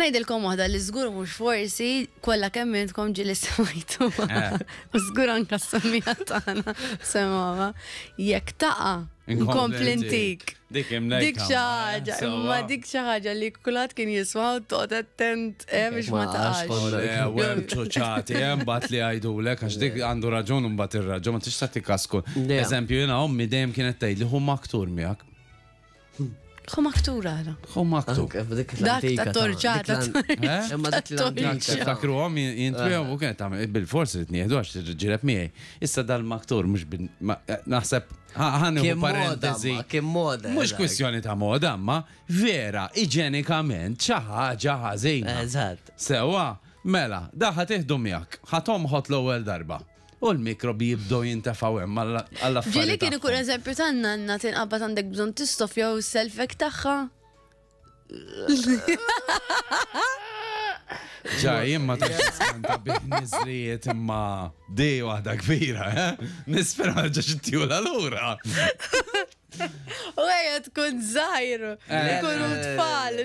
ħanajdilkom waħda li żgur mhux forsi kollha kemm intkom ġieli smajtuha. U żgur anke s-semmija tagħna semgħuha. Jekk taqa' inkompli ntik. Dik xi ħaġa, imma dik xi ħaġa li kulħadd kien jisma' u toqgħod attent biex ma taqax. Wel ċoċati mbagħad li għajdulek għax dik għandu raġun u mbagħad ir-raġun ma tix tagħti kasku. Eżempju jiena ommi dejjem kienet tgħidli hu maktur miegħek. Hu maktur għala. Hu maktur. Dak ta' torċata. Imma dik l-antika. Fakruhom jintbihom u kienet tagħmel bil-forsi li tnieħdu għax ġieleb miegħi. Issa dal-maktur mhux naħseb ħanieħu parentesi. Kien moda. Mhux kwistjoni ta' moda, ma vera iġenikament xi ħaġa ħażina. Eżatt. Sewa, mela, daħħa tieħdu miegħek, ħatomħod l-ewwel darba. U l-mikrobi jibdew jintefaw hemm għall-affarijiet. Ġieli kien ikun eżempju tanna għandna tinqabad għandek bżonn tistofja u s-selfek tagħha. Ġaj, imma ta' bih nizrijiet imma di waħda kbira, nispera ġa xittjula l-ura. U għajja tkun zaħir, ikunu tfal.